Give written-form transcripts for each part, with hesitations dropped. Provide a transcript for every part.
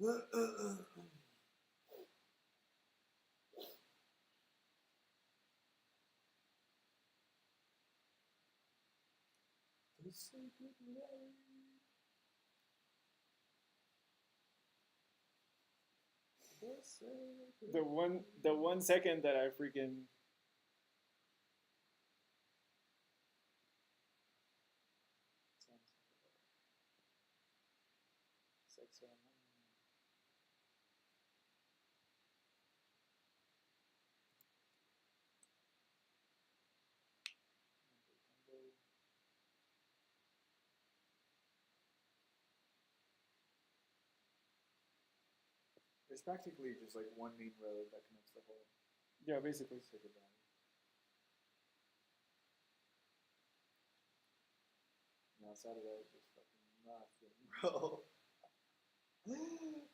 The 1 second that I freaking There's practically just like one main road that connects the whole yeah, basically. Sacred Valley. And outside of that, just fucking nothing, bro.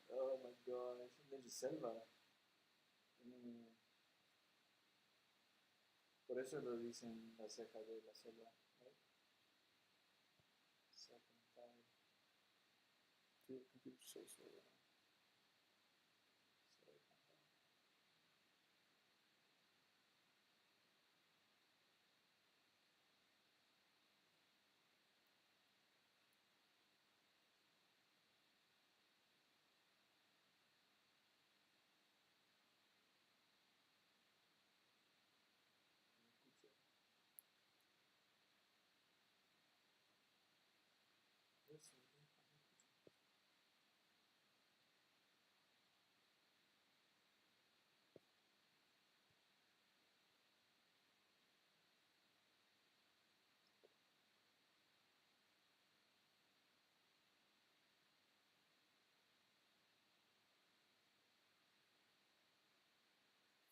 Oh my gosh. And then just selva. Por eso lo dicen la ceja de la selva, right? Serpentine. Dude, computer's so slow right now.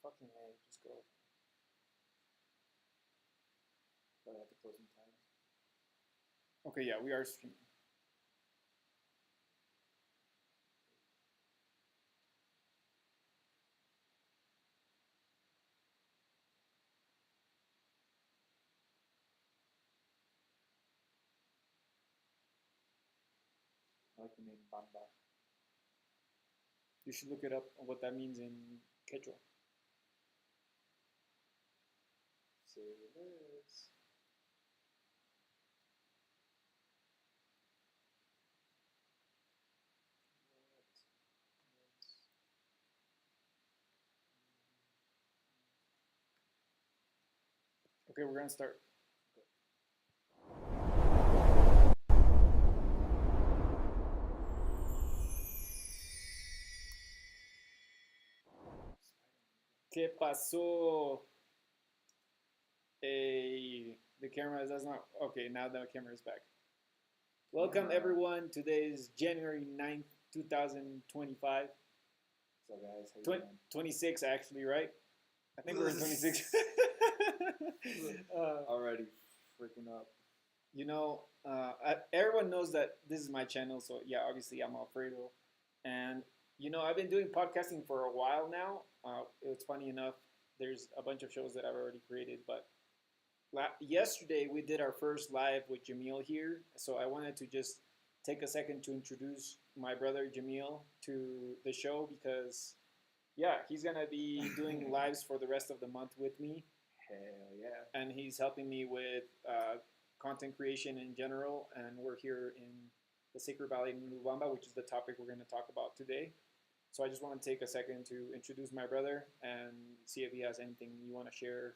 Fucking A, just go. But I have to close in time. Okay, yeah, we are streaming. I like the name Bamba. You should look it up what that means in Quechua. Say this. Okay, we're gonna start. ¿Qué pasó? Hey, the camera does not. Okay, now the camera is back. Welcome everyone. Today is January 9th, 2025. So guys, how you doing? 26 actually, right? I think we're in 26. Already freaking up. You know, everyone knows that this is my channel, so yeah, obviously I'm Alfredo. And, you know, I've been doing podcasting for a while now. It's funny enough, there's a bunch of shows that I've already created, but yesterday we did our first live with Jamil here. So I wanted to just take a second to introduce my brother Jamil to the show because, yeah, he's going to be doing lives for the rest of the month with me. Hell yeah. And he's helping me with content creation in general, and we're here in the Sacred Valley in Lubamba, which is the topic we're going to talk about today. So I just want to take a second to introduce my brother and see if he has anything you want to share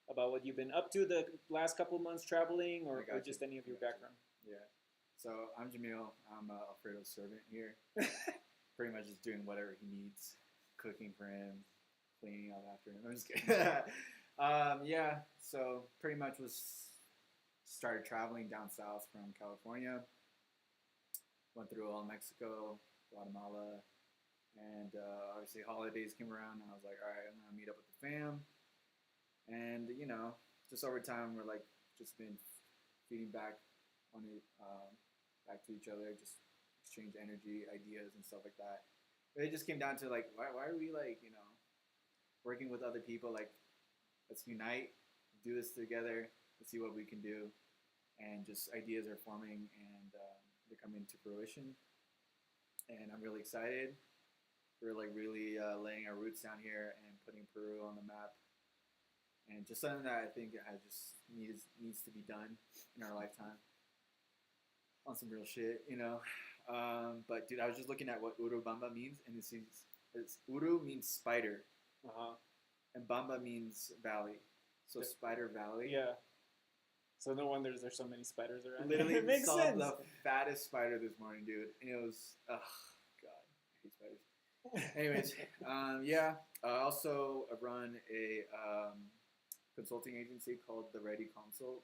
about what you've been up to the last couple months traveling, or just any of your background. Yeah. So I'm Jamil. I'm Alfredo's servant here. Pretty much just doing whatever he needs, cooking for him, cleaning up after him. I'm just kidding. Yeah. So pretty much started traveling down south from California. Went through all Mexico, Guatemala, and obviously holidays came around, and I was like, all right, I'm gonna meet up with the fam. And you know, just over time, we're like just been feeding back on it, back to each other, just exchange energy, ideas, and stuff like that. But it just came down to like, why are we like, you know, working with other people? Like, let's unite, do this together, let's see what we can do, and just ideas are forming and they're coming to fruition. and I'm really excited. We're like really laying our roots down here and putting Peru on the map, and just something that I think has just needs to be done in our lifetime on some real shit, you know. But dude, I was just looking at what Urubamba means, and it's Uru means spider, Uh-huh. and Bamba means valley. So Spider Valley. Yeah. So no wonder there's so many spiders around. Literally It makes saw sense. the fattest spider this morning, dude, and it was god, I hate spiders. Anyways, yeah. Also, I run a consulting agency called The Ready Consult.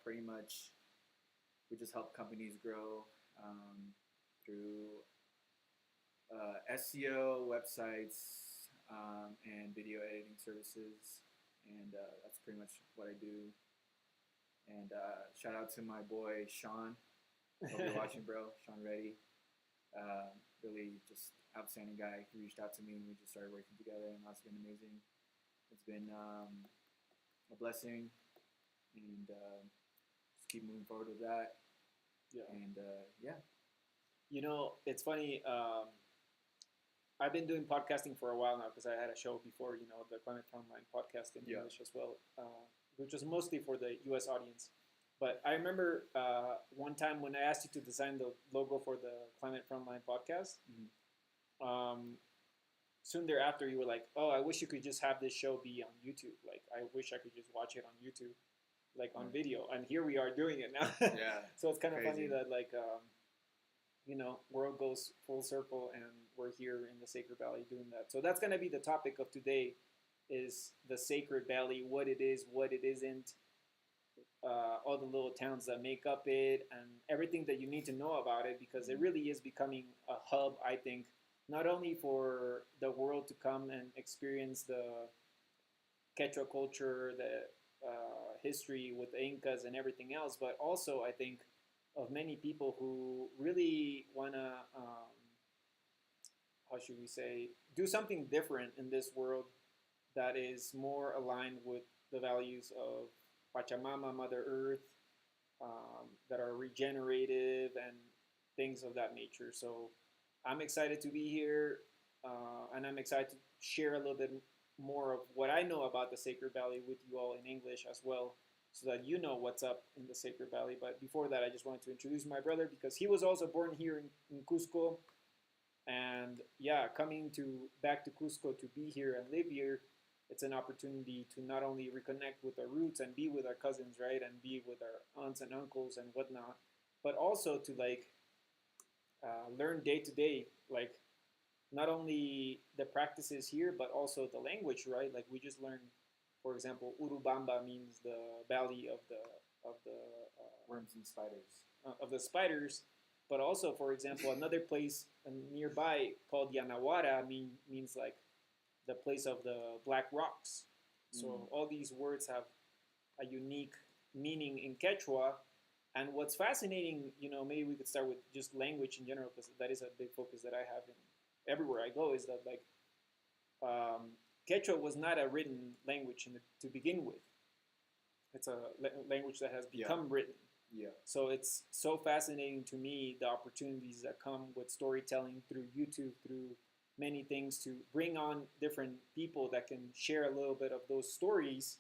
Pretty much, we just help companies grow through SEO, websites, and video editing services, and that's pretty much what I do. And shout out to my boy Sean. Hope you're watching, bro. Sean Reddy. Really just outstanding guy. He reached out to me and we just started working together, and that's been amazing. It's been a blessing, and just keep moving forward with that. Yeah. And yeah. You know, it's funny. I've been doing podcasting for a while now because I had a show before, you know, the Climate Frontline podcast in English as well, which was mostly for the U.S. audience. But I remember one time when I asked you to design the logo for the Climate Frontline podcast, soon thereafter you were like, oh, I wish you could just have this show be on YouTube. Like, I wish I could just watch it on YouTube, like on video. And here we are doing it now. Yeah. So it's kind of Crazy. funny that, like, you know, world goes full circle and we're here in the Sacred Valley doing that. So that's going to be the topic of today, is the Sacred Valley, what it is, what it isn't, all the little towns that make up it, and everything that you need to know about it, because it really is becoming a hub, I think, not only for the world to come and experience the Quechua culture, the history with the Incas and everything else, but also I think of many people who really want to, how should we say, do something different in this world that is more aligned with the values of Pachamama, Mother Earth, that are regenerative and things of that nature. So I'm excited to be here, and I'm excited to share a little bit more of what I know about the Sacred Valley with you all in English as well, so that you know what's up in the Sacred Valley. But before that, I just wanted to introduce my brother, because he was also born here in Cusco. And yeah, coming back to Cusco to be here and live here, it's an opportunity to not only reconnect with our roots and be with our cousins, right, and be with our aunts and uncles and whatnot, but also to like learn day to day, like not only the practices here, but also the language, right? Like we just learned, for example, Urubamba means the valley of the Worms and spiders. Of the spiders, but also, for example, another place nearby called Yanawara means like the place of the black rocks. So all these words have a unique meaning in Quechua. And what's fascinating, you know, maybe we could start with just language in general, because that is a big focus that I have everywhere I go, is that like Quechua was not a written language to begin with. It's a language that has become written. Yeah. So it's so fascinating to me, the opportunities that come with storytelling through YouTube, through many things, to bring on different people that can share a little bit of those stories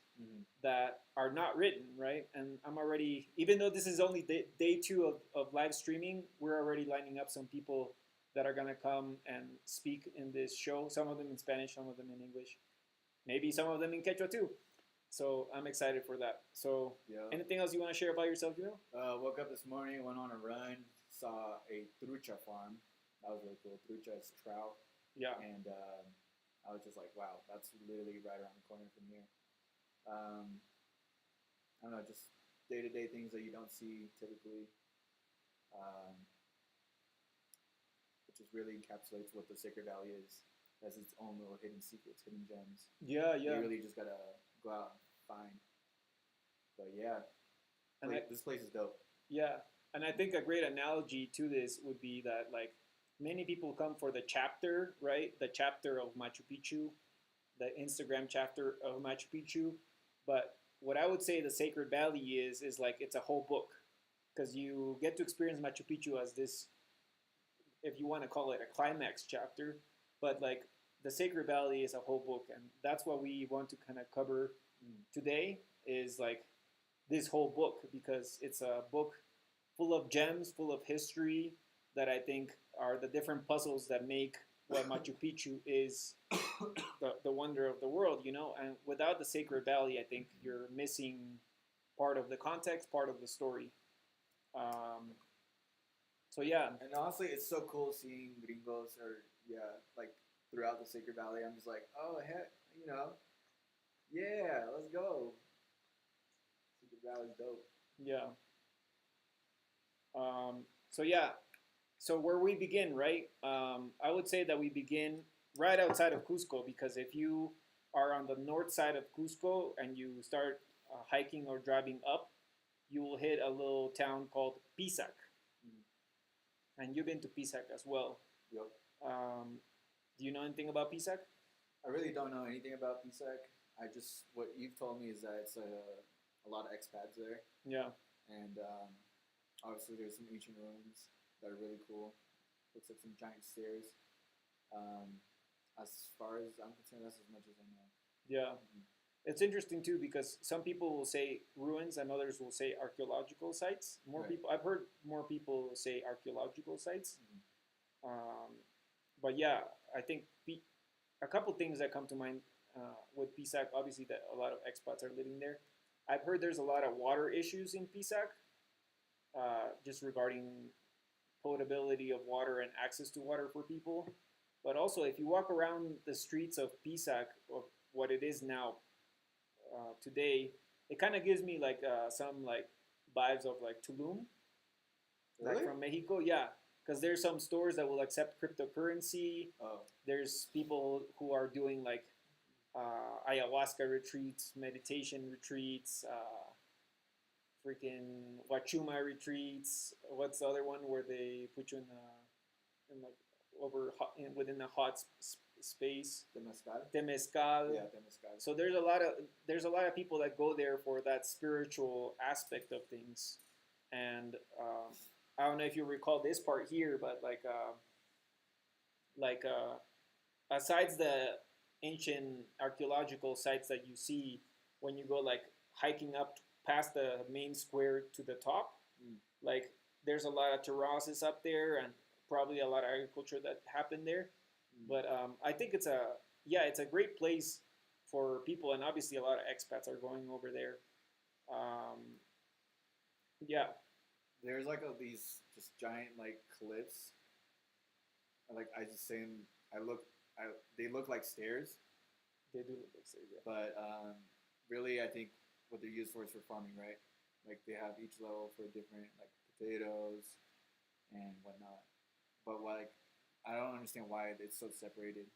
that are not written, right? And I'm already, even though this is only day 2 of live streaming, we're already lining up some people that are going to come and speak in this show. Some of them in Spanish, some of them in English, maybe some of them in Quechua too. So I'm excited for that. So anything else you want to share about yourself, you know? Woke up this morning, went on a run, saw a trucha farm. That was really cool. Trucha is trout. Yeah. And I was just like, wow, that's literally right around the corner from here. I don't know, just day-to-day things that you don't see typically. It just really encapsulates what the Sacred Valley is. It has its own little hidden secrets, hidden gems. Yeah, yeah. You really just gotta go out and find. But yeah, and this place is dope. Yeah, and I think a great analogy to this would be that like many people come for the chapter, right? The chapter of Machu Picchu, the Instagram chapter of Machu Picchu. But what I would say the Sacred Valley is like it's a whole book, because you get to experience Machu Picchu as this if you want to call it a climax chapter, but like the Sacred Valley is a whole book, and that's what we want to kind of cover today. Is like this whole book because it's a book full of gems, full of history that I think are the different puzzles that make what Machu Picchu is the wonder of the world, you know. And without the Sacred Valley, I think you're missing part of the context, part of the story. Um, so yeah, And honestly, it's so cool seeing gringos or yeah, like throughout the Sacred Valley. I'm just like, oh heck, you know, yeah, let's go. Sacred Valley's dope. yeah. So yeah, so where we begin, right? I would say that we begin right outside of Cusco because if you are on the north side of Cusco and you start hiking or driving up, you will hit a little town called Pisac, Mm. and you've been to Pisac as well. Yep. Um, do you know anything about Pisac? I really don't know anything about PSEC. I just what you've told me is that it's a lot of expats there, Yeah, and obviously there's some ancient ruins that are really cool. Looks like some giant stairs. Um, as far as I'm concerned, that's as much as I know. yeah. Mhm. It's interesting too because some people will say ruins and others will say archaeological sites. More Right. people, I've heard more people say archaeological sites. Mhm. But yeah, I think a couple things that come to mind with Pisac. Obviously, that a lot of expats are living there. I've heard there's a lot of water issues in Pisac, just regarding potability of water and access to water for people. But also, if you walk around the streets of Pisac, of what it is now today, it kind of gives me like some like vibes of like Tulum, like Really? from Mexico. Yeah, because there's some stores that will accept cryptocurrency. Oh. There's people who are doing like ayahuasca retreats, meditation retreats, freaking wachuma retreats. What's the other one where they put you in like within a hot space? Temazcal? Temescal. Yeah, Temazcal. So there's a lot of people that go there for that spiritual aspect of things, and I don't know if you recall this part here, but asides the ancient archaeological sites that you see when you go like hiking up past the main square to the top, Mm. like there's a lot of terraces up there and probably a lot of agriculture that happened there. Mm. But I think it's a great place for people, and obviously a lot of expats are going over there. Um, yeah, There's like these just giant like cliffs. Like I just saying, I they look like stairs, they do look like stairs. Yeah. but really I think what they're used for is for farming, right? Like they have each level for different like potatoes and whatnot. But like I don't understand why it's so separated.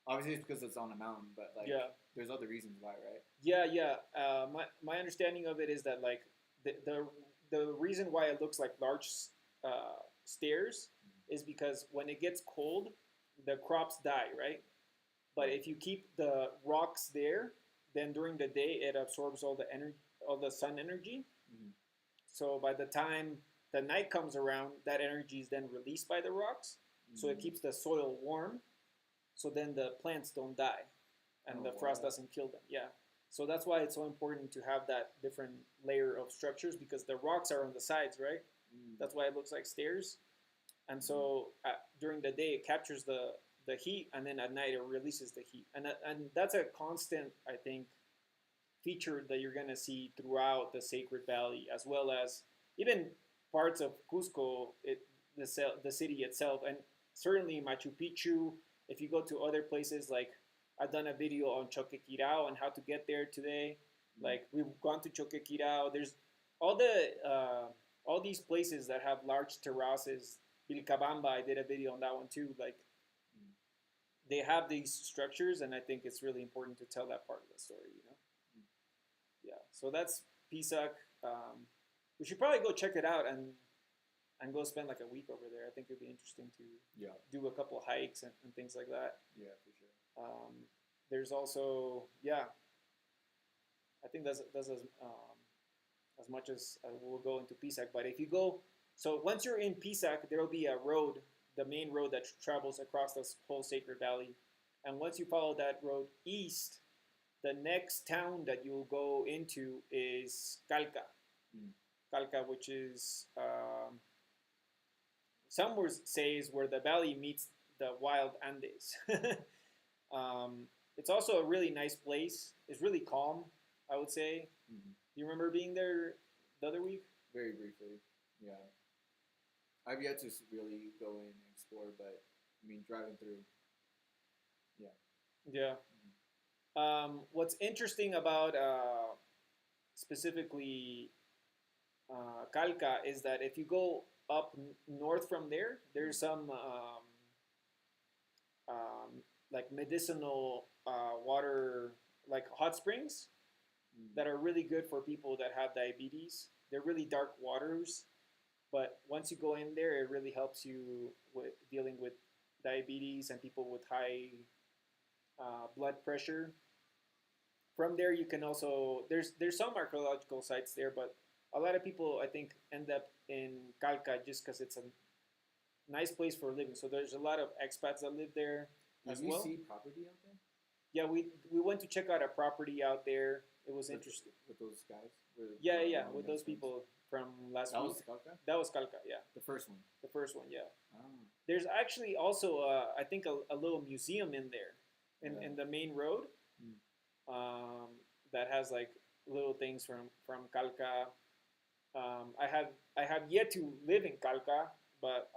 Obviously, it's because it's on a mountain, but like Yeah. there's other reasons why, right? Yeah, yeah. My understanding of it is that like the reason why it looks like large stairs is because when it gets cold, the crops die, right? But if you keep the rocks there, then during the day it absorbs all the energy, all the sun energy. Mhm. So by the time the night comes around, that energy is then released by the rocks. So it Mhm. keeps the soil warm. So then the plants don't die, and Oh, the frost wow. doesn't kill them. Yeah. So that's why it's so important to have that different layer of structures because the rocks are on the sides, right? Mm. That's why it looks like stairs. And so during the day it captures the heat, and then at night it releases the heat, and that's a constant, I think, feature that you're gonna see throughout the Sacred Valley, as well as even parts of Cusco, the city itself, and certainly Machu Picchu. If you go to other places, like I've done a video on Choquequirao and how to get there today. Like we've gone to Choquequirao. There's all all these places that have large terraces. Vilcabamba, I did a video on that one too. Like Mm. they have these structures, and I think it's really important to tell that part of the story. You know. Mm. Yeah. So that's Pisac. We should probably go check it out and go spend like a week over there. I think it'd be interesting to Yeah, do a couple hikes and things like that. yeah, for sure. There's also yeah. I think that's as much as we'll go into Pisac. But if you go, so once you're in Pisac, there will be a road the main road that travels across this whole Sacred Valley. And once you follow that road east, the next town that you'll go into is Calca. Mm. Calca, which is some would say is where the valley meets the wild Andes. It's also a really nice place. It's really calm, I would say. Mhm. You remember being there the other week? Very briefly, yeah. I've yet to really go in and explore, but I mean, driving through, yeah. Yeah. What's interesting about specifically Calca is that if you go up north from there, there's some like medicinal water, like hot springs Mm. that are really good for people that have diabetes. They're really dark waters, but once you go in there, it really helps you with dealing with diabetes and people with high blood pressure. From there, you can also there's some archaeological sites there, but a lot of people I think end up in Calca just because it's a nice place for living. So there's a lot of expats that live there Have as you well. seen property out there Yeah, we went to check out a property out there. It was interesting. with those guys? Yeah, yeah, long with guys those friends? people from last That week. was Calca? That was Calca, yeah, The first one. the first one, yeah. Oh. There's actually also I think a little museum in there, in the main road, Mm. that has like little things from Calca. I have yet to live in Calca, but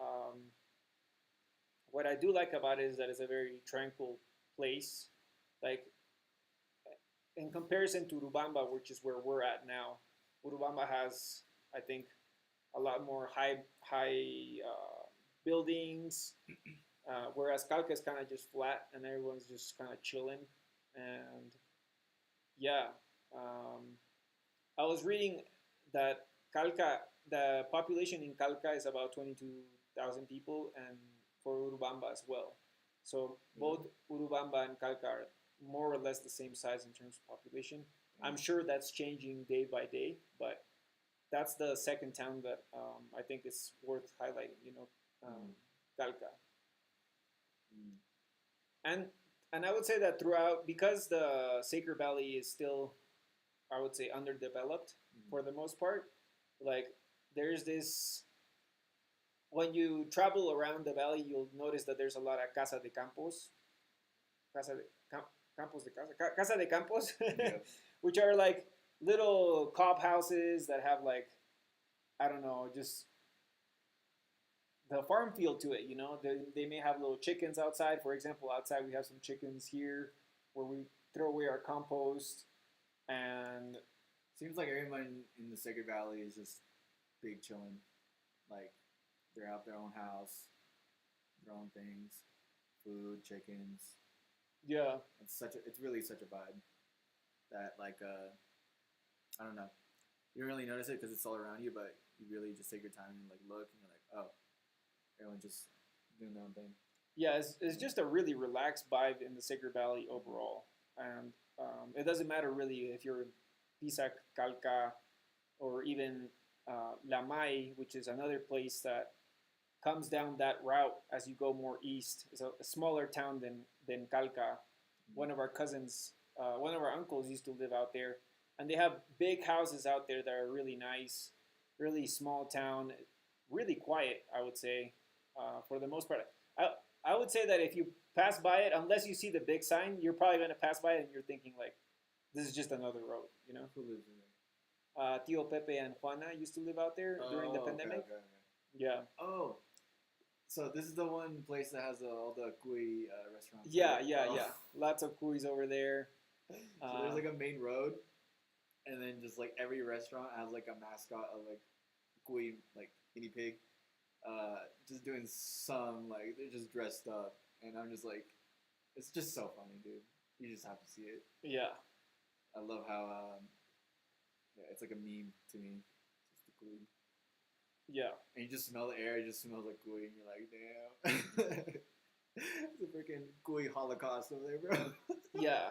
what I do like about it is that it's a very tranquil place. Like in comparison to Urubamba, which is where we're at now, Urubamba has, I think, a lot more high buildings, whereas Calca is kind of just flat and everyone's just kind of chilling. And yeah, um, I was reading that Calca, the population in Calca is about 22,000 people, and for Urubamba as well. So both Urubamba and Calca are more or less the same size in terms of population. I'm sure that's changing day by day, but that's the second town that I think is worth highlighting. Calca, Mm. and and I would say that throughout, because the Sacred Valley is still, I would say, underdeveloped Mm. for the most part. Like there's this, when you travel around the valley, you'll notice that there's a lot of casa de campos, casa de campos de casa de campos, Yeah. which are like little cob houses that have like, I don't know, just the farm feel to it. They may have little chickens outside. For example, outside we have some chickens here where we throw away our compost, and Seems like everyone in the Sacred Valley is just big chilling. Like they're out their own house, their own things, food, chickens. yeah, It's really such a vibe that I don't know. You don't really notice it because it's all around you, but you really just take your time and like look and you're like, oh, everyone just doing their own thing. yeah, it's just a really relaxed vibe in the Sacred Valley overall, and it doesn't matter really if you're in Pisac, Calca, or even La Mai, which is another place that comes down that route as you go more east. It's a smaller town than Calca. One of our cousins, one of our uncles used to live out there, and they have big houses out there that are really nice, really small town, really quiet. I would say, for the most part. I would say that if you pass by it, unless you see the big sign, you're probably going to pass by it and you're thinking like, this is just another road. Who lives in there? Tio Pepe and Juana used to live out there during the pandemic. Okay. Yeah. Oh, so this is the one place that has all the Kui restaurants. Yeah, right? yeah, Oh. yeah. Lots of cuis over there. So there's like a main road, and then just like every restaurant has like a mascot of like Kui, like guinea pig, just doing some like they're just dressed up, and I'm just like, it's just so funny, dude. You just have to see it. Yeah. I love how yeah, it's like a meme to me. Just the Kui. Yeah. And you just smell the air, it just smells like Kui, and you're like, damn. It's a freaking Kui Holocaust over there, bro. Yeah.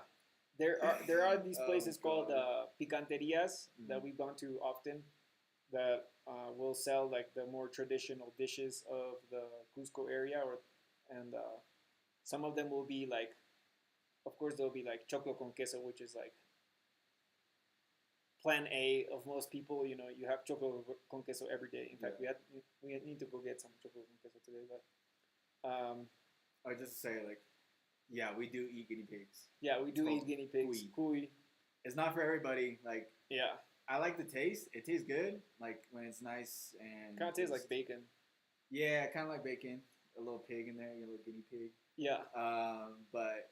There are these Oh, places called God. picanterias that Mhm. we've gone to often, that will sell like the more traditional dishes of the Cusco area, or and some of them will be like, of course, there'll be like choclo con queso, which is like plan A of most people. You know, you have choclo con queso every day. In fact, Yeah. we need to go get some choclo con queso today. But I just say like, yeah, we do eat guinea pigs. yeah, we It's do eat called guinea pigs. cuy. Cuy. It's not for everybody. Like, Yeah, I like the taste. It tastes good. Like when it's nice and kind of tastes like bacon. yeah, kind of like bacon. A little pig in there, a little guinea pig. Yeah. But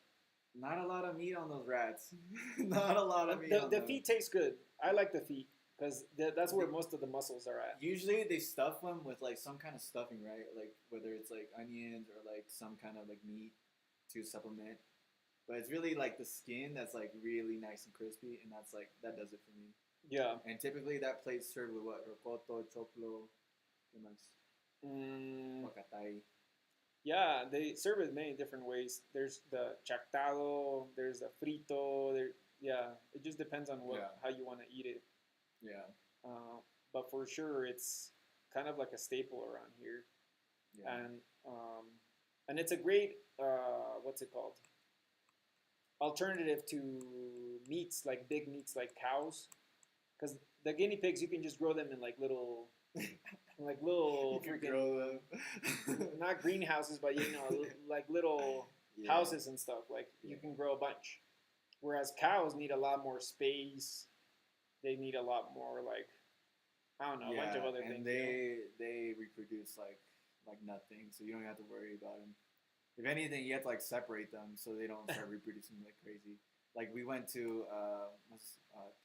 not a lot of meat on those rats. Not a lot of meat on The those. feet taste good. I like the feet because that's where most of the muscles are at. Usually they stuff them with like some kind of stuffing, right? Like whether it's like onions or like some kind of like meat to supplement. But it's really like the skin that's like really nice and crispy, and that's like that does it for me. Yeah. And typically that plate's served with what? Rocoto, choclo, ¿qué más? Huacatay. Yeah, they serve it many different ways. There's the chactado, there's the frito. Yeah, it just depends on how you want to eat it. Yeah. But for sure, it's kind of like a staple around here, Yeah. and it's a great what's it called? Alternative to meats, like big meats like cows, because the guinea pigs you can just grow them in like little You can freaking grow them. not greenhouses, but you know like little Yeah. houses and stuff. Like you Yeah. can grow a bunch, whereas cows need a lot more space. They need a lot more like I don't know, a bunch of other and things. they reproduce like nothing, so you don't have to worry about them. If anything, you have to like separate them so they don't start reproducing like crazy. Like we went to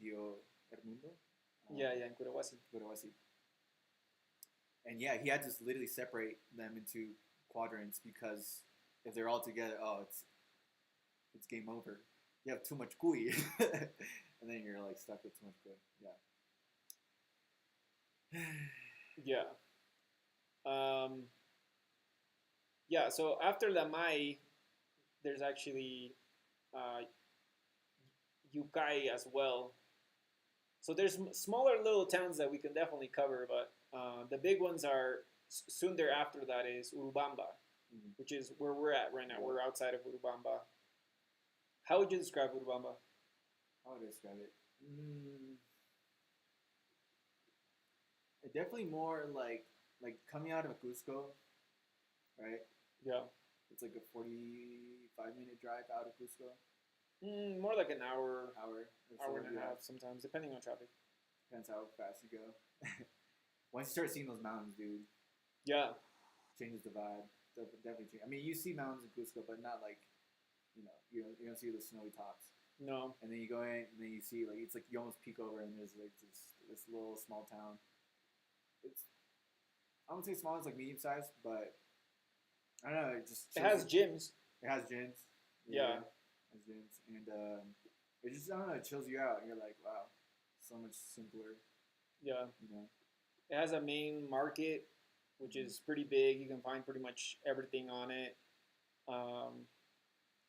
Tío Hermundo. Yeah, in Curawasi. Gurawasi. And yeah, he had to literally separate them into quadrants because if they're all together, it's game over. You have too much cuy, and then you're like stuck with too much cuy. Yeah. Yeah. Yeah, so after La Mai, there's actually Yucay as well. So there's smaller little towns that we can definitely cover, but the big ones are soon thereafter. That is Urubamba, which is where we're at right now. We're outside of Urubamba. How would you describe Urubamba? How would I describe it? Definitely more like coming out of Cusco, right? Yeah. It's like a 45-minute drive out of Cusco. More like an hour Or and a yeah. half sometimes, depending on traffic. Depends how fast you go. Once you start seeing those mountains, dude, Yeah. changes the vibe. Definitely change. I mean, you see mountains in Cusco, but not like, you don't see the snowy tops. No. And then you go in, and then you see like it's like you almost peek over, and there's like this little small town. It's I wouldn't say small, it's like medium sized, but I don't know. It has gyms. It has gyms. Yeah. It has gyms, and it just I don't know. It chills you out. And you're like, wow, so much simpler. Yeah. You know. It has a main market, which is pretty big. You can find pretty much everything on it.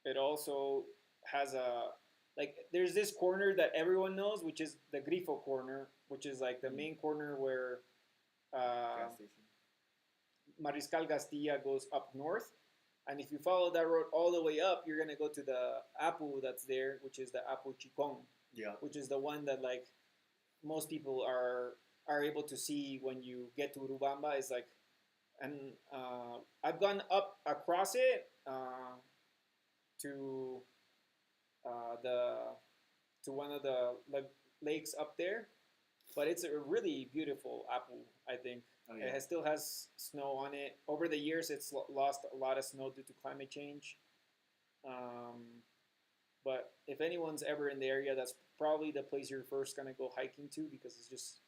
It also has there's this corner that everyone knows, which is the Grifo corner, which is like the main corner where Gas station. Mariscal Castilla goes up north. And if you follow that road all the way up, you're going to go to the Apu that's there, which is the Apu Chicon, Yeah. which is the one that like most people are able to see when you get to Urubamba. Is like, and I've gone up across it to one of the lakes up there, but it's a really beautiful Apu, I think. Oh, yeah. It still has snow on it. Over the years, it's lost a lot of snow due to climate change. But if anyone's ever in the area, that's probably the place you're first gonna go hiking to because it's just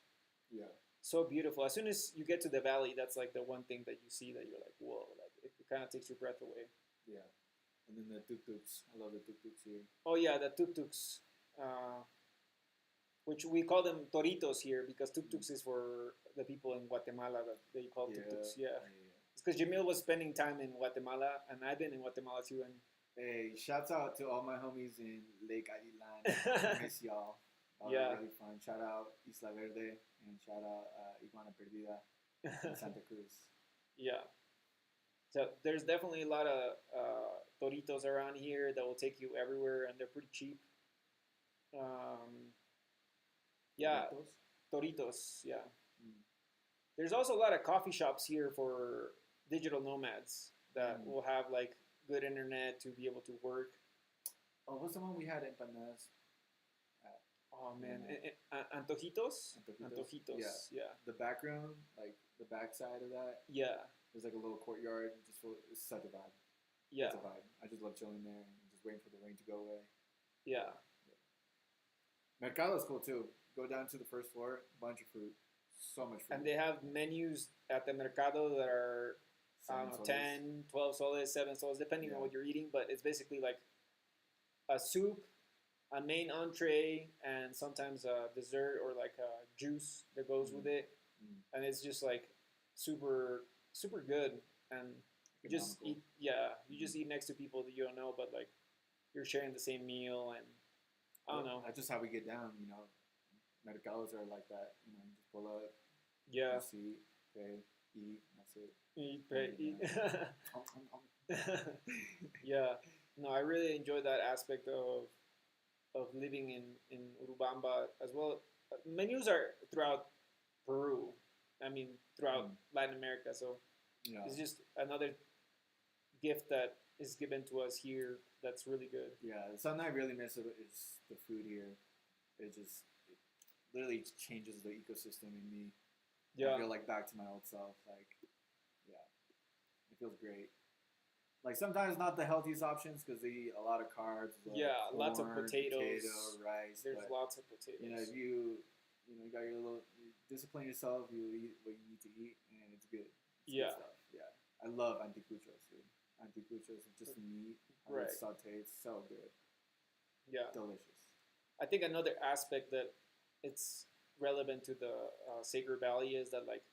so beautiful. As soon as you get to the valley, that's like the one thing that you see that you're like, whoa! Like it kind of takes your breath away. Yeah. And then the tuk-tuks. I love the tuk-tuks here. Oh yeah, the tuk-tuks. Which we call them toritos here because tuk-tuks is for the people in Guatemala that they call tuk-tuks. Yeah. It's because Jamil was spending time in Guatemala, and I've been in Guatemala too. And hey, shouts out to all my homies in Lake Aguilan. I miss y'all. Really fun. Shout out Isla Verde and shout out Iguana Perdida in Santa Cruz. Yeah. So there's definitely a lot of toritos around here that will take you everywhere, and they're pretty cheap. Um, yeah, Burritos? toritos. Yeah. Mm. There's also a lot of coffee shops here for digital nomads that Mm. will have like good internet to be able to work. Oh, what's the one we had in Panas? Oh man, Yeah. antojitos, Antojitos? antojitos. Yeah, The background, like the backside of that, yeah, there's like a little courtyard. Just full, it's such a vibe. yeah, It's a vibe. I just love chilling there and just waiting for the rain to go away. yeah. Mercado is cool too. Go down to the first floor, bunch of fruit, so much fruit. And they have menus at the mercado that are I don't know, 10, 12 soles, 7 soles, depending on Yeah. what you're eating. But it's basically like a soup, a main entree, and sometimes a dessert or like a juice that goes with it. Mm. And it's just like super, super good. And you just Economical. eat, yeah, you just eat next to people that you don't know, but like you're sharing the same meal. And I don't know. That's just how we get down, you know. Mercados are like that. You know, you just pull up, Yeah. you see, pay, eat, that's it. Eat, pay, eat. Um. Yeah. No, I really enjoy that aspect of living in Urubamba as well. Menus are throughout Peru. I mean, throughout Latin America. So Yeah. it's just another gift that is given to us here that's really good. Yeah, something I really miss is the food here. It literally changes the ecosystem in me. I Yeah. feel like back to my old self. Like, yeah, it feels great. Like sometimes not the healthiest options because they eat a lot of carbs. Yeah, lots of corn, potatoes. potato, rice. There's but, lots of potatoes. you know, if you got your little, you discipline yourself, you eat what you need to eat, and it's good. It's Yeah. good stuff. Yeah, I love anticuchos, dude. Anticuchos is just meat, Right. It's sauteed, so good, Yeah. delicious. I think another aspect that it's relevant to the Sacred Valley is that, like,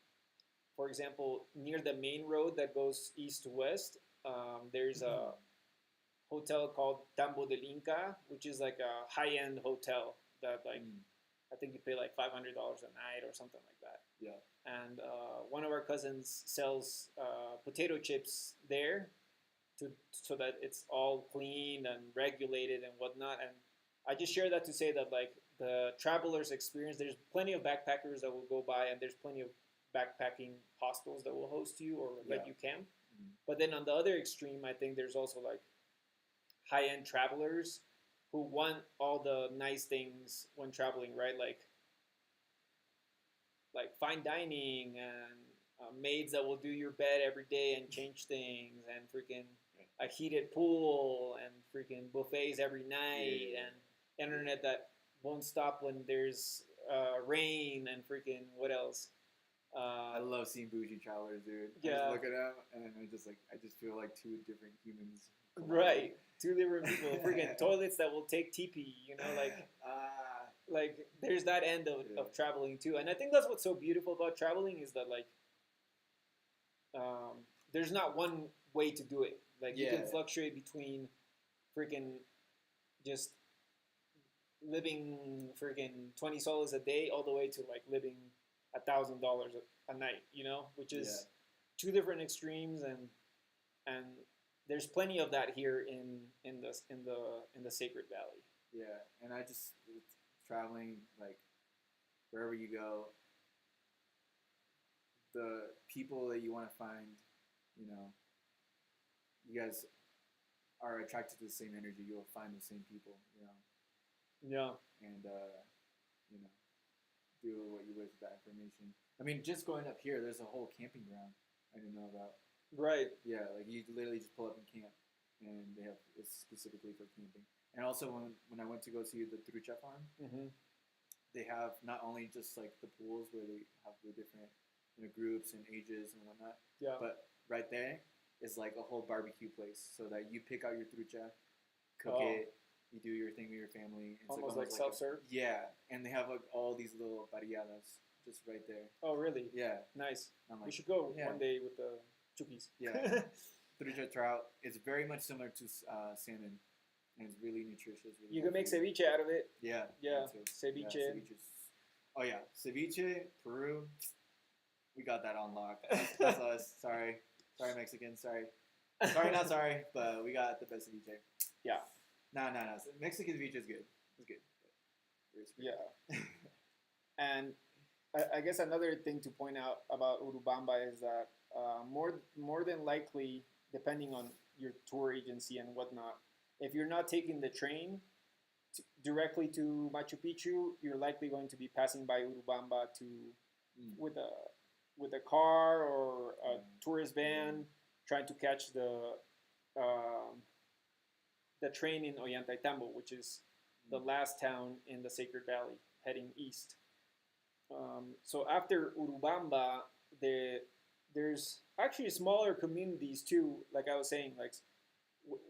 for example, near the main road that goes east to west, there's a hotel called Tambo del Inca, which is like a high-end hotel that, like, I think you pay like $500 a night or something like that. Yeah. And one of our cousins sells potato chips there, so that it's all clean and regulated and whatnot. And I just share that to say that, like, the traveler's experience, there's plenty of backpackers that will go by, and there's plenty of backpacking hostels that will host you or let you camp. But then on the other extreme, I think there's also like high-end travelers who want all the nice things when traveling, right? Like fine dining and maids that will do your bed every day and change things, and freaking a heated pool and freaking buffets every night, and internet that won't stop when there's rain, and freaking what else? I love seeing bougie travelers, dude. Yeah. I just look at them and I just feel like two different humans. Right, two different people. Freaking toilets that will take TP, you know, like there's that end of traveling too. And I think that's what's so beautiful about traveling is that, like, there's not one way to do it. Like, you can fluctuate between freaking just living freaking 20 soles a day all the way to like living $1,000 a night, you know, which is two different extremes, and there's plenty of that here in the Sacred Valley. Yeah, and I just traveling, like, wherever you go, the people that you want to find, you know, you guys are attracted to the same energy. You'll find the same people, you know. Yeah. And you know, do what you wish with that information. I mean, just going up here, there's a whole camping ground I didn't know about. Right. Yeah, like you literally just pull up and camp, and they have it's specifically for camping. And also, when I went to go see the trucha farm, they have not only just like the pools where they have the different, you know, groups and ages and whatnot. Yeah. But right there is like a whole barbecue place, so that you pick out your trucha, cook it, you do your thing with your family. It's almost like self-serve. Yeah, and they have like all these little parrilladas just right there. Oh, really? Yeah. Nice. I'm like, we should go one day with the chukis. Yeah. Trucha trout. It's very much similar to salmon, and it's really nutritious. Really you can make ceviche out of it. Yeah. Yeah. Ceviche. Yeah, ceviche's Oh yeah, ceviche, Peru. We got that on lock. That's us. Sorry, Mexicans. Not sorry, but we got the best ceviche. Yeah. No. Mexican ceviche is good. It's good. Yeah. And I guess another thing to point out about Urubamba is that more than likely, depending on your tour agency and whatnot, if you're not taking the train directly to Machu Picchu, you're likely going to be passing by Urubamba to with a car or a tourist van trying to catch uh, the train in Ollantaytambo, which is the last town in the Sacred Valley, heading east. So after Urubamba, there's actually smaller communities too. Like I was saying, like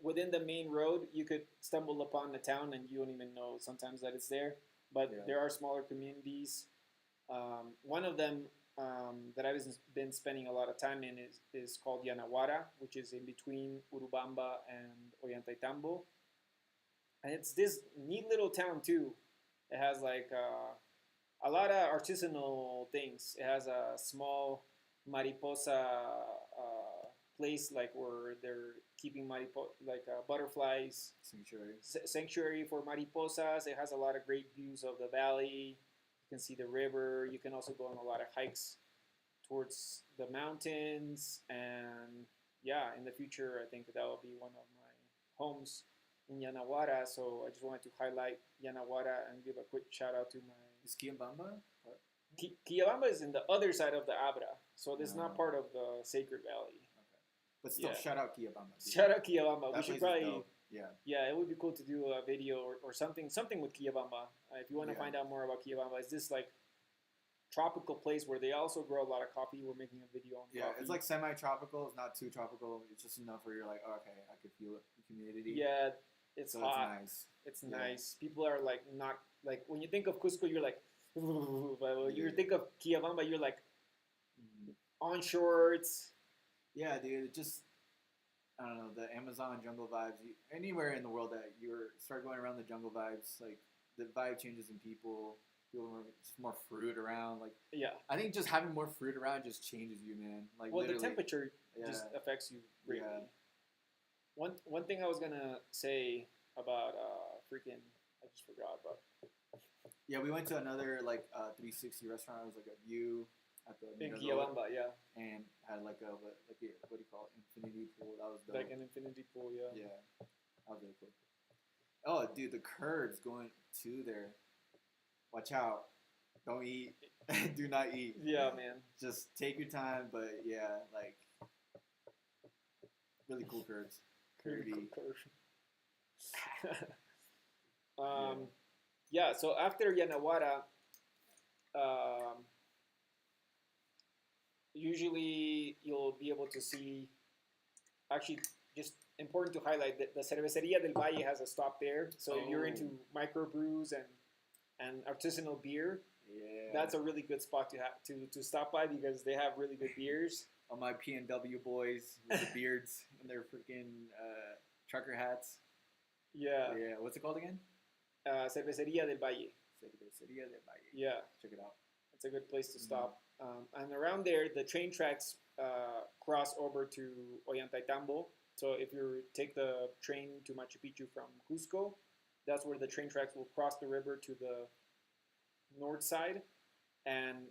within the main road, you could stumble upon a town and you don't even know sometimes that it's there. But there are smaller communities. One of them that I've been spending a lot of time in is called Yanaguara, which is in between Urubamba and Ollantaytambo. And it's this neat little town too. It has like a lot of artisanal things. It has a small mariposa place, like where they're keeping butterflies. Sanctuary for mariposas. It has a lot of great views of the valley. You can see the river. You can also go on a lot of hikes towards the mountains. And yeah, in the future, I think that will be one of my homes in Yanaguara. So I just wanted to highlight Yanaguara and give a quick shout out to my. Is Quillabamba? Quillabamba is in the other side of the Abra, so this is not part of the Sacred Valley. Okay. But still, shout out Quillabamba. Shout out Quillabamba. We should probably, yeah, it would be cool to do a video or something with Quillabamba. If you want to find out more about Quillabamba, it's this like tropical place where they also grow a lot of coffee. We're making a video on coffee. It's like semi-tropical. It's not too tropical. It's just enough where you're like, oh, okay, I could feel it, the humidity. Yeah, it's hot. It's nice. It's nice. People are like not like when you think of Cusco, you're like, but when you think of Quillabamba, you're like on shorts. Yeah, dude. It just I don't know, the Amazon jungle vibes. Anywhere in the world that you start going around the jungle vibes, like the vibe changes in people. People are just more fruit around. Like I think just having more fruit around just changes you, man. Like the temperature just affects you greatly. Yeah. One thing I was gonna say about I just forgot about. Yeah, we went to another like 360 restaurant. It was like a view at the in Quillabamba, and had like a what do you call it? Infinity pool. That was dope. Like an infinity pool, yeah. Yeah, that was really cool. Oh, dude, the curves going to there. Watch out! Don't eat. Do not eat. Yeah, man. Just take your time, but yeah, like really cool curves. Curvy. Yeah, so after Yanaguara, usually you'll be able to see, actually, just important to highlight that the Cerveceria del Valle has a stop there. So if you're into microbrews and artisanal beer, that's a really good spot to stop by because they have really good beers. All my P&W boys with the beards and their freaking trucker hats. Yeah. What's it called again? Cerveceria del Valle. Cerveceria del Valle. Yeah. Check it out. It's a good place to stop. And around there, the train tracks cross over to Ollantaytambo. So if you take the train to Machu Picchu from Cusco, that's where the train tracks will cross the river to the north side, and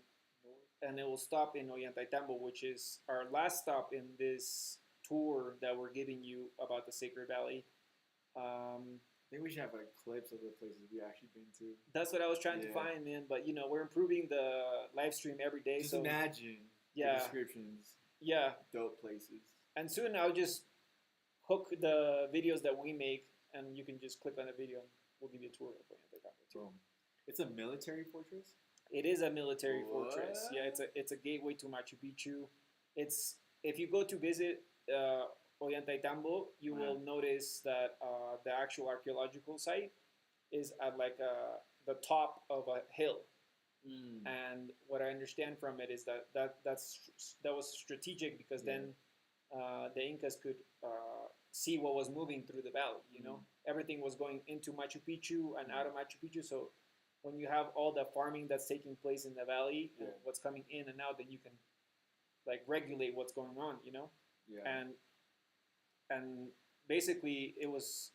it will stop in Ollantaytambo, which is our last stop in this tour that we're giving you about the Sacred Valley. I think we should have like clips of the places we actually been to. That's what I was trying to find, man. But we're improving the live stream every day. Just imagine the descriptions. Yeah. Dope places. And soon I'll just hook the videos that we make, and you can just click on the video, and we'll give you a tour of Ollantaytambo too. It's a military fortress? It is a military fortress. Yeah, it's a gateway to Machu Picchu. It's if you go to visit Ollantaytambo, you will notice that the actual archaeological site is at like the top of a hill. And what I understand from it is that was strategic because then the Incas could see what was moving through the valley. Everything was going into Machu Picchu and out of Machu Picchu, so when you have all the farming that's taking place in the valley and Yeah. what's coming in and out, then you can like regulate what's going on, you know. Yeah. And basically it was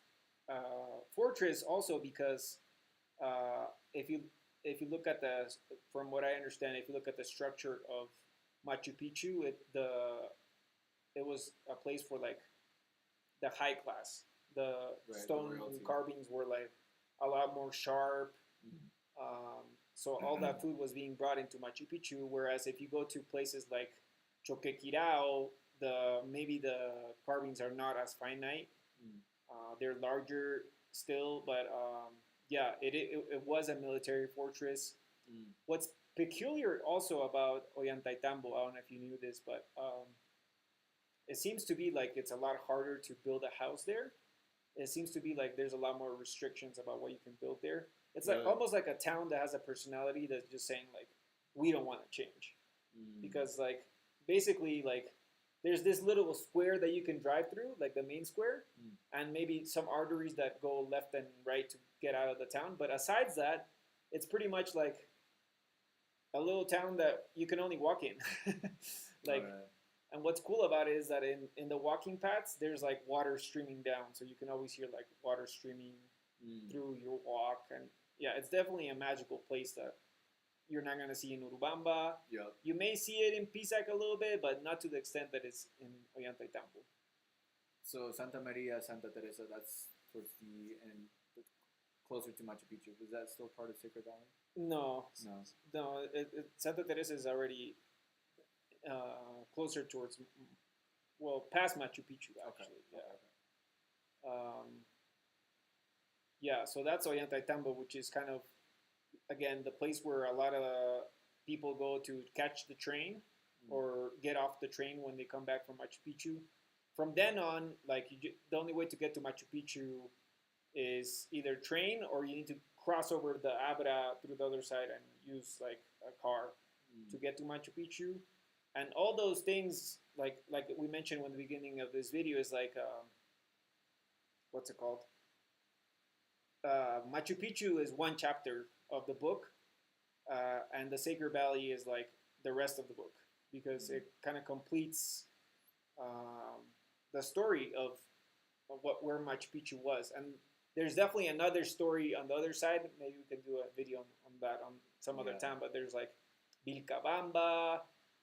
fortress also because if you look at the from what I understand, if you look at the structure of Machu Picchu, it was a place for like the high class. The Right, the stone royalty. carvings were like a lot more sharp. Mhm. So all that food was being brought into Machu Picchu. Whereas if you go to places like Choquequirao, maybe the carvings are not as finite. Mm. They're larger still, but yeah, it was a military fortress. Mm. What's peculiar also about Ollantaytambo, I don't know if you knew this, but it seems to be like it's a lot harder to build a house there. It seems to be like there's a lot more restrictions about what you can build there. It's like Really? almost like a town that has a personality that's just saying like we don't want to change Mm. because like basically like there's this little square that you can drive through, like the main square, Mm. and maybe some arteries that go left and right to get out of the town. But asides that, it's pretty much like a little town that you can only walk in. Like, Alright. and what's cool about it is that in the walking paths, there's like water streaming down, so you can always hear like water streaming Mm. through your walk. And yeah, it's definitely a magical place that you're not gonna see in Urubamba. Yep. You may see it in Pisac a little bit, but not to the extent that it's in Ollantaytambo. So Santa Maria, Santa Teresa, that's towards the end, closer to Machu Picchu. Is that still part of Sacred Valley? No, No. no, Santa Teresa is already closer towards, well, past Machu Picchu actually. Okay. Yeah. Yeah, so that's Ollantaytambo, which is kind of again the place where a lot of people go to catch the train Mm. or get off the train when they come back from Machu Picchu. From then on, like the only way to get to Machu Picchu is either train or you need to cross over the Abra through the other side and use like a car Mm. to get to Machu Picchu. And all those things, like we mentioned in the beginning of this video, is like what's it called? Machu Picchu is one chapter of the book, and the Sacred Valley is like the rest of the book because it kind of completes the story of where Machu Picchu was. And there's definitely another story on the other side. Maybe we can do a video on that on some other time. But there's like Vilcabamba.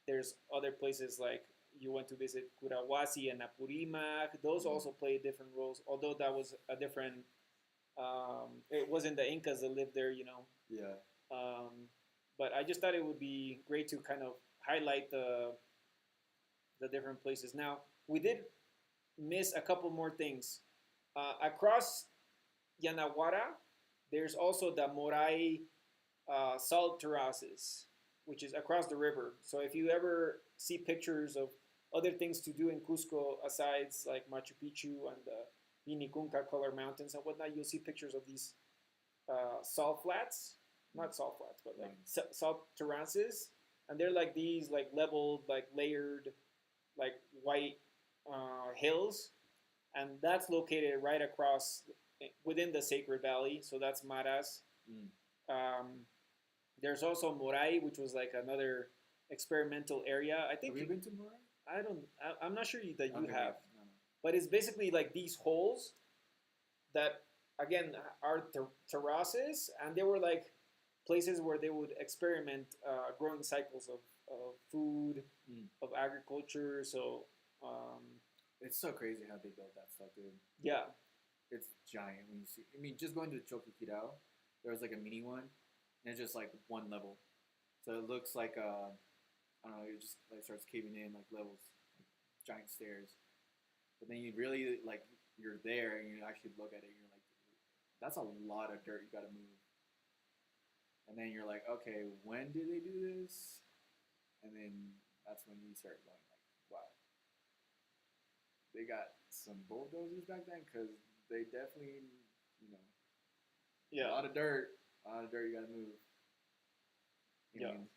There's other places like you went to visit Curahuasi and Apurimac. Those also play different roles, although that was a different. It wasn't the Incas that lived there, you know. Yeah. But I just thought it would be great to kind of highlight the different places. Now we did miss a couple more things. Across Yanaguara, there's also the Morai salt terraces, which is across the river. So if you ever see pictures of other things to do in Cusco, asides like Machu Picchu and the Vinicunca color mountains and whatnot, you'll see pictures of these salt flats, not salt flats, but like salt terraces, and they're like these like leveled, like layered, like white hills, and that's located right across within the Sacred Valley. So that's Maras. Mm. There's also Morai, which was like another experimental area. I think Have you been to Morai? I don't. I'm not sure that you Okay, have, no. but it's basically like these holes that again are terraces, and they were like places where they would experiment growing cycles of food, of agriculture. So It's so crazy how they built that stuff, dude. yeah, It's giant when you see. I mean, just going to Choquequirao, there was like a mini one, and it's just like one level. So it looks like I don't know, it just like starts caving in like levels, like giant stairs. But then you really like you're there and you actually look at it, and you're like, that's a lot of dirt you got to move. And then you're like, okay, when did they do this? And then that's when you start going like, wow, they got some bulldozers back then because they definitely, you know, yeah, a lot of dirt you got to move. Yeah. Aliens.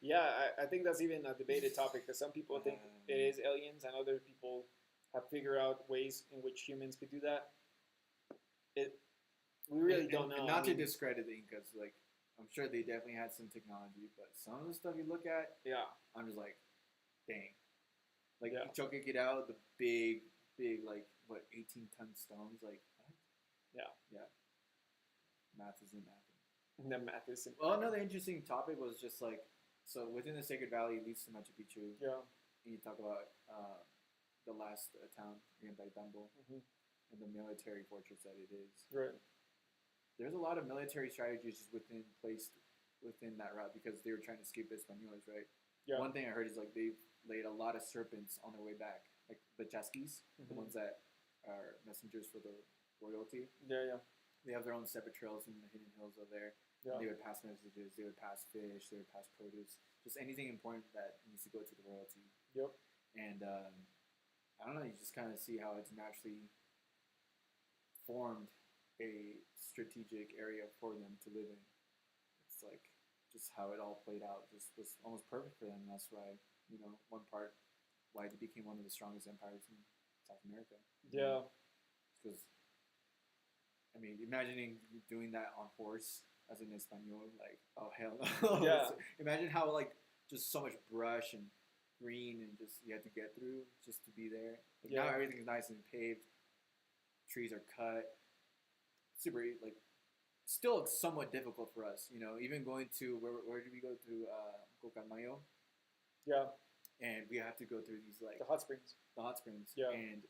yeah. I think that's even a debated topic because some people think it is aliens, and other people have figured out ways in which humans could do that. we really don't know. And not to discredit the Incas, like I'm sure they definitely had some technology, but some of the stuff you look at, yeah, I'm just like, dang. Like Yeah. Choquequirao, the big like what 18-ton stones, like what? Yeah. Math isn't math. the math isn't. Well, another interesting topic was just like so within the Sacred Valley leads to Machu Picchu. Yeah. And you talk about the last town, Tambo, Mm-hmm. and the military fortress that it is. Right. There's a lot of military strategies just placed within that route because they were trying to escape the Españoles, right? Yeah. One thing I heard is like they've laid a lot of serpents on their way back, like the chasquis, the ones that are messengers for the royalty. Yeah. They have their own separate trails in the hidden hills over there. Yeah. They would pass messages. They would pass fish. They would pass produce. Just anything important that needs to go to the royalty. Yep. And I don't know. You just kind of see how it's naturally formed a strategic area for them to live in. It's like just how it all played out. Just was almost perfect for them. And that's why one part why they became one of the strongest empires in South America. Yeah. Because I mean, imagining doing that on horse as an Espanol, like, oh hell no. Yeah. Imagine how like just so much brush and green and just you had to get through just to be there. Like, now everything's nice and paved. Trees are cut. Super like still somewhat difficult for us, even going to where did we go to Cocamayo? Yeah. And we have to go through these like the hot springs. Yeah. And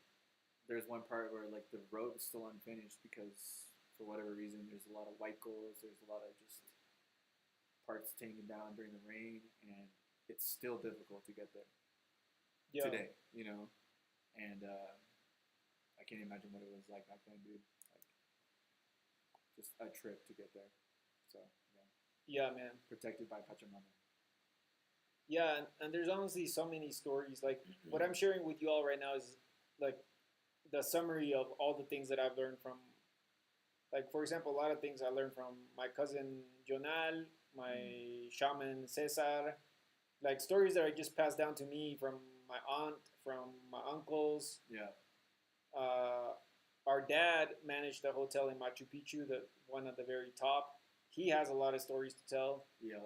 there's one part where like the road is still unfinished because for whatever reason there's a lot of huaicos, there's a lot of just parts taken down during the rain, and it's still difficult to get there today, and I can't imagine what it was like back then, dude. Like just a trip to get there. So yeah, man, protected by Pachamama. Yeah, and there's honestly so many stories. Like what I'm sharing with you all right now is like the summary of all the things that I've learned from, like, for example, a lot of things I learned from my cousin Jonal, my shaman Cesar, like stories that are just passed down to me from my aunt, from my uncles. Yeah. Our dad managed a hotel in Machu Picchu, the one at the very top. He has a lot of stories to tell. Yeah.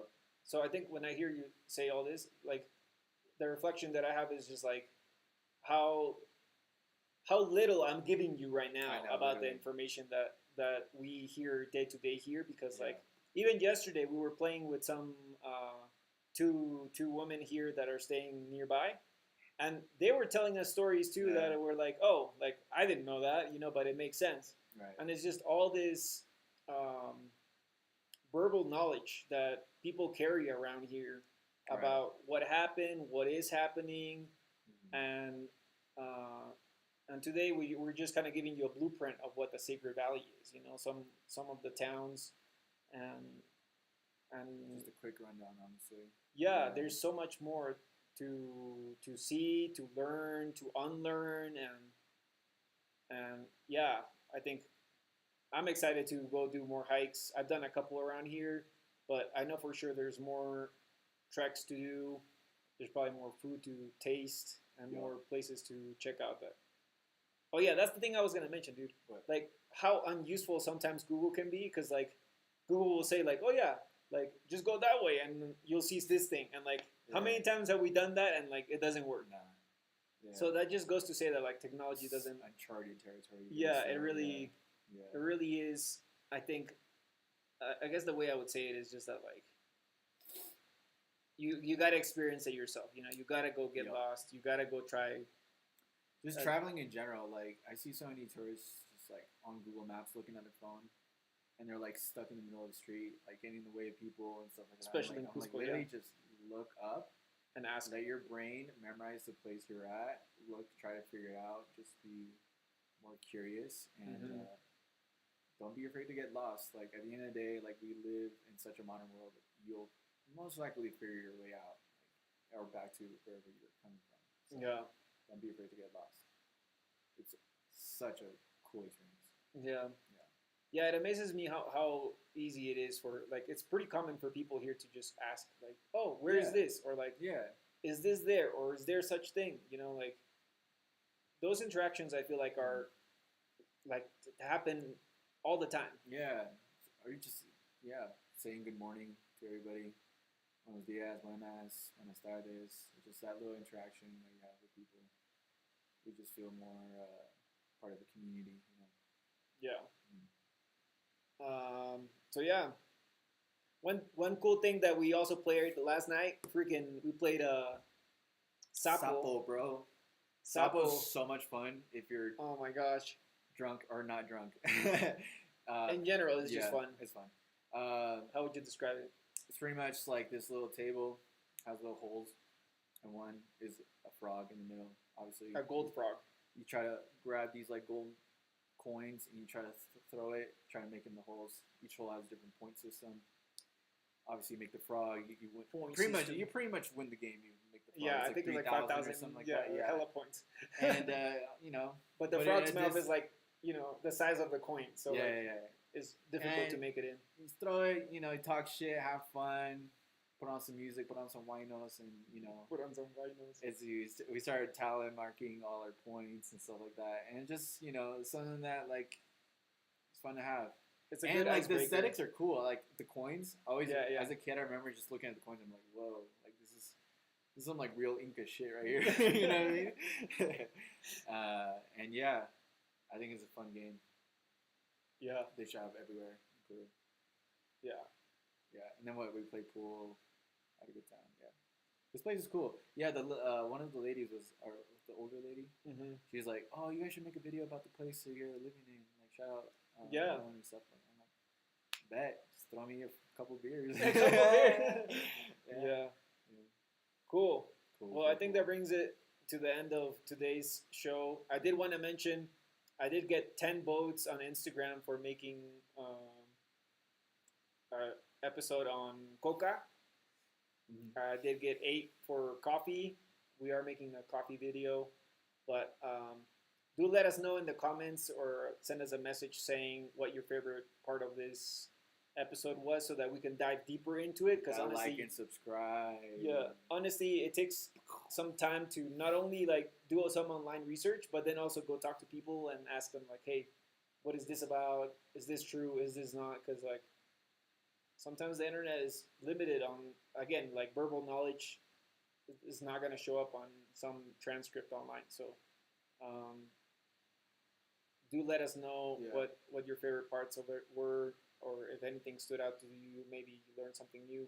So I think when I hear you say all this, like the reflection that I have is just like how little I'm giving you right now about the information that we hear day to day here, because like even yesterday we were playing with some two women here that are staying nearby, and they were telling us stories too that were like, oh, like I didn't know that, but it makes sense. Right. And it's just all this verbal knowledge that people carry around here about what happened, what is happening, and today we're just kind of giving you a blueprint of what the Sacred Valley is. Some of the towns, and just a quick rundown, honestly. Yeah, there's so much more to see, to learn, to unlearn, and yeah, I think I'm excited to go do more hikes. I've done a couple around here, but I know for sure there's more treks to do. There's probably more food to taste and more places to check out. That. Oh yeah, that's the thing I was gonna mention, dude. What? Like how unuseful sometimes Google can be, because like Google will say like, oh yeah, like just go that way and you'll see this thing, and like how many times have we done that and like it doesn't work? Nah. Yeah. So that just goes to say that like technology doesn't uncharted territory. Yeah, it really is. I think I guess the way I would say it is just that like you got to experience it yourself. You got to go get lost. You got to go try. Just traveling in general, like I see so many tourists just like on Google Maps looking at their phone, and they're like stuck in the middle of the street, like getting in the way of people and stuff like that. Especially in Cusco, literally just look up and ask. Let your brain memorize the place you're at. Try to figure it out. Just be more curious and don't be afraid to get lost. Like at the end of the day, like we live in such a modern world, you'll most likely figure your way out, or back to wherever you're coming from. So, don't be afraid to get lost. It's such a cool experience. Yeah, it amazes me how easy it is for, like, it's pretty common for people here to just ask, like, oh, where is this? Or, like, is this there? Or is there such thing? Like, those interactions I feel like are, like, happen all the time. Yeah. Or you just, yeah, saying good morning to everybody. Buenos dias, buenas, buenas tardes. Just that little interaction that you have with people. You just feel more part of the community, you know. Yeah. Mm. So yeah, one cool thing that we also played last night, freaking, we played Sapo. Sapo, bro. Sapo. Sapo's so much fun if you're Oh my gosh. drunk or not drunk. In general, it's just fun. It's fun. How would you describe it? It's pretty much like this little table has little holes, and one is a frog in the middle. Obviously, A gold frog. you try to grab these like gold coins and you try to throw it, try to make in the holes. Each hole has a different point system. Obviously, you make the frog. You win. You pretty much win the game. You make the frog. Yeah, it's I think it's like 3,000 5,000 or something like yeah, that. Yeah, hella points. and you know, But the frog's mouth is like, you know, the size of the coin, so yeah, like, yeah. it's difficult And to make it in. You just throw it. You know, you talk shit, have fun, put on some music, put on some winos, and you know. Put on some vinyls. It's used. We started talent marking all our points and stuff like that, and just you know something that like it's fun to have. It's a and good like the icebreaker. aesthetics are cool. Like the coins, always Yeah. as a kid, I remember just looking at the coins. I'm like, whoa, like this is some like real Inca shit right here. You know what I mean? And yeah, I think it's a fun game. Yeah. They should have everywhere in Peru. Yeah. Yeah, and then we played pool, had a good time. Yeah, this place is cool. Yeah, the one of the ladies was the older lady. Mm-hmm. She was like, "Oh, you guys should make a video about the place that you're living in. Like, shout out, Yeah. and stuff." I'm like, bet, just throw me a couple beers. A couple beers. Yeah. Cool. Cool. Well, I think that brings it to the end of today's show. I did want to mention, I did get 10 votes on Instagram for making an episode on coca. Mhm. I did get 8 for coffee. We are making a coffee video, but do let us know in the comments or send us a message saying what your favorite part of this episode was, so that we can dive deeper into it. Because honestly, like and subscribe. yeah, honestly, it takes some time to not only like do some online research, but then also go talk to people and ask them like, hey, what is this about? Is this true? Is this not? Because like sometimes the internet is limited on, again, like verbal knowledge is not going to show up on some transcript online. So do let us know what your favorite parts of it were, or if anything stood out to you. Maybe you learned something new.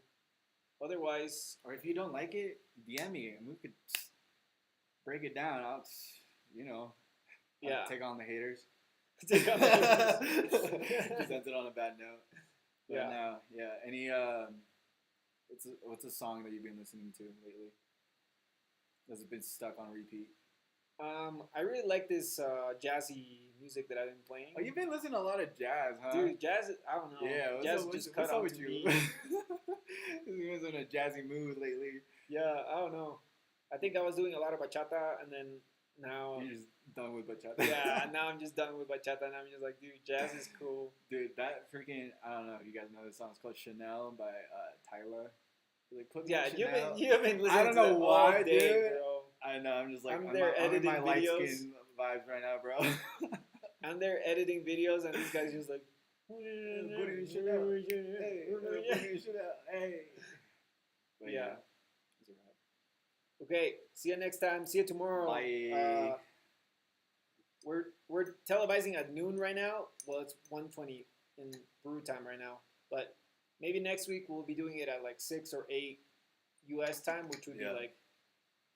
Otherwise, or if you don't like it, DM me and we could break it down. I'll take on the haters. Take on the haters. Just ends it on a bad note. But Any what's a song that you've been listening to lately? That's been stuck on repeat. I really like this jazzy music that I've been playing. Oh, you've been listening to a lot of jazz, huh? Dude, jazz, I don't know. Yeah, jazz just cut on with to you? me. He was in a jazzy mood lately. Yeah, I don't know. I think I was doing a lot of bachata, and then now you're just done with bachata. Yeah, now I'm just done with bachata, and I'm just like, dude, jazz is cool. Dude, that freaking, I don't know if you guys know this song. It's called Chanel by Tyler. Like, put Yeah, you've been listening I don't know why, all day, dude. bro. I know, I'm just like, I'm there editing my light videos. skin vibes right now, bro. I'm there editing videos, and this guy's just like, putting shit out. Hey, putting shit out. Hey. But yeah. It's a wrap. Okay, see you next time. See you tomorrow. Bye. We're televising at noon right now. Well, it's 1:20 in Peru time right now. But maybe next week we'll be doing it at like 6 or 8 U.S. time, which would be like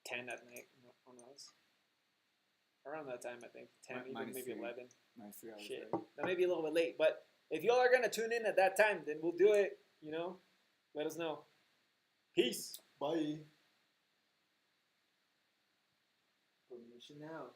10 at night on us. Around that time, I think. 10, even maybe 11. Minus 3 hours. Shit. Right? That may be a little bit late. But if y'all are going to tune in at that time, then we'll do it. You know? Let us know. Peace. Bye. Permission now.